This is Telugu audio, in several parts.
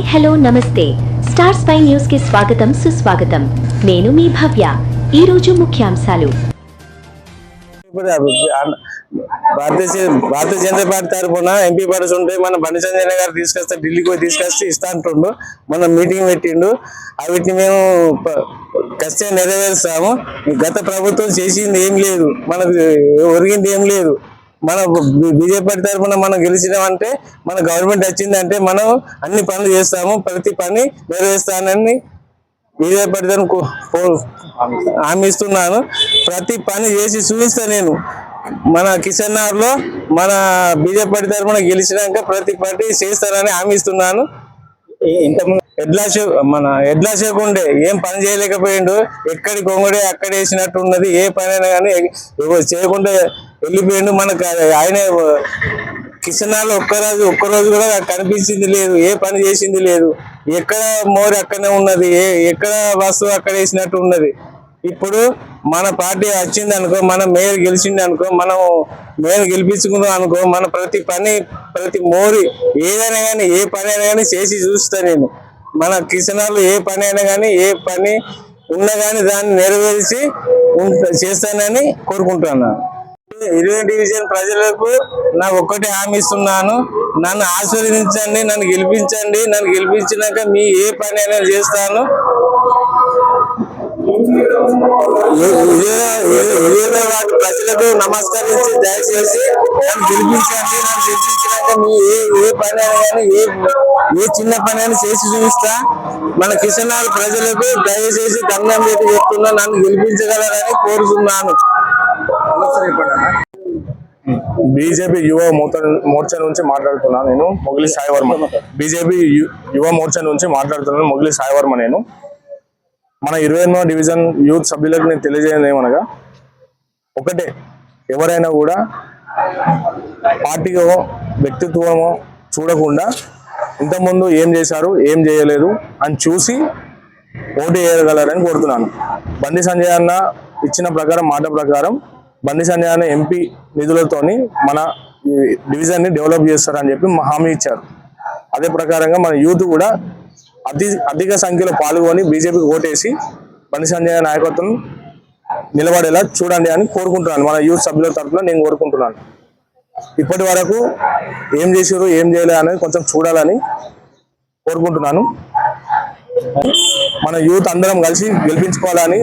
హలో నమస్తే స్టార్ స్పై న్యూస్ కి స్వాగతం సుస్వాగతం నేను మీ భవ్య ఈ రోజు ముఖ్యాంశాలు భారతీయ జనతా పార్టీ తరఫున ఎంపీ పర్స్ ఉంటే మన బండి సంజయ్ గారు తీసుకొస్తే ఢిల్లీకి పోయి తీసుకొస్తే ఇస్తా అంటుండు మనం మీటింగ్ పెట్టిండు వీటిని మేము ఖచ్చితంగా నెరవేరుస్తాము గత ప్రభుత్వం చేసింది ఏం లేదు మనకు ఒరిగింది ఏం లేదు మన బీజేపీ తరఫున మనం గెలిచినామంటే మన గవర్నమెంట్ వచ్చిందంటే మనం అన్ని పనులు చేస్తాము ప్రతి పని నెరవేరుస్తానని బీజేపీ తరఫున హామీ ఇస్తున్నాను ప్రతి పని చేసి చూపిస్తా నేను మన కిషన్నార్ లో మన బీజేపీ తరఫున గెలిచినాక ప్రతి పని చేస్తానని హామీ ఇస్తున్నాను ఇంతకుముందు ఎడ్లా షేక్ ఉండే ఏం పని చేయలేకపోయిండు ఎక్కడి కొంగడే అక్కడ వేసినట్టు ఉన్నది ఏ పని అయినా కానీ చేయకుండా వెళ్ళిపోయిండు మనకు ఆయన కిషనాలు ఒక్కరోజు కూడా కనిపించింది లేదు ఏ పని చేసింది లేదు ఎక్కడ మోరి అక్కడనే ఉన్నది ఎక్కడ వస్తువు అక్కడ వేసినట్టు ఉన్నది ఇప్పుడు మన పార్టీ వచ్చింది అనుకో మన మేయర్ గెలిచింది అనుకో మనం మేయర్ గెలిపించుకున్నాం అనుకో మన ప్రతి మోరి ఏదైనా కానీ ఏ పని అయినా కానీ చేసి చూస్తా నేను మన కిషనాలు ఏ పని అయినా కానీ ఏ పని ఉన్నా కానీ దాన్ని నెరవేర్చి చేస్తానని కోరుకుంటున్నాను 20 డివిజన్ ప్రజలకు నా ఒక్కటే హామీ ఇస్తున్నాను నన్ను ఆశీర్వదించండి నన్ను గెలిపించినాక మీ ఏ పని అయినా చేస్తాను ప్రజలకు నమస్కరించి దయచేసి నన్ను గెలిపించినాక మీ ఏ పని అయినా కానీ ఏ చిన్న పని అయినా చేసి చూపిస్తా మన కిషనాల ప్రజలకు దయచేసి దండం పెట్టి చెప్తున్నా నన్ను గెలిపించగలరని కోరుతున్నాను బీజేపీ యువ మోర్చా నుంచి మాట్లాడుతున్నాను నేను మొగిలి సాయి వర్మ బీజేపీ యువ మోర్చా నుంచి మాట్లాడుతున్నాను మొగిలి సాయి వర్మ నేను మన 28వ డివిజన్ యూత్ సభ్యులకు నేను తెలియజేయను ఏమనగా ఒకటే ఎవరైనా కూడా పార్టీయో వ్యక్తిత్వమో చూడకుండా ఇంతకుముందు ఏం చేశారు ఏం చేయలేదు అని చూసి ఓటు వేయగలరని కోరుతున్నాను బండి సంజయ్ అన్న ఇచ్చిన ప్రకారం మాట ప్రకారం బండి సంజయ్ అన్న ఎంపీ నిధులతోని మన డివిజన్ ని డెవలప్ చేస్తారని చెప్పి హామీ ఇచ్చారు అదే ప్రకారంగా మన యూత్ కూడా అధిక సంఖ్యలో పాల్గొని బీజేపీకి ఓటేసి బండి సంజయ్ నాయకత్వం నిలబడేలా చూడండి అని కోరుకుంటున్నాను మన యూత్ సభ్యుల తరఫున నేను కోరుకుంటున్నాను ఇప్పటి వరకు ఏం చేశారు ఏం చేయలేదు అనేది కొంచెం చూడాలని కోరుకుంటున్నాను మన యూత్ అందరం కలిసి గెలిపించుకోవాలని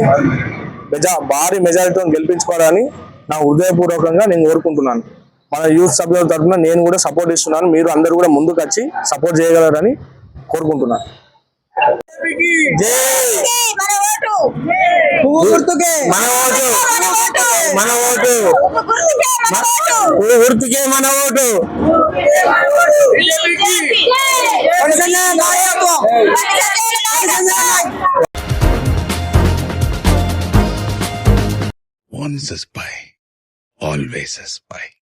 భారీ మెజారిటీతో గెలిపించుకోవాలని నా హృదయపూర్వకంగా నేను కోరుకుంటున్నాను మన యూత్ సభ్యుల తరఫున నేను కూడా సపోర్ట్ ఇస్తున్నాను మీరు అందరూ కూడా ముందుకు వచ్చి సపోర్ట్ చేయగలరని కోరుకుంటున్నాను Once a spy, always a spy.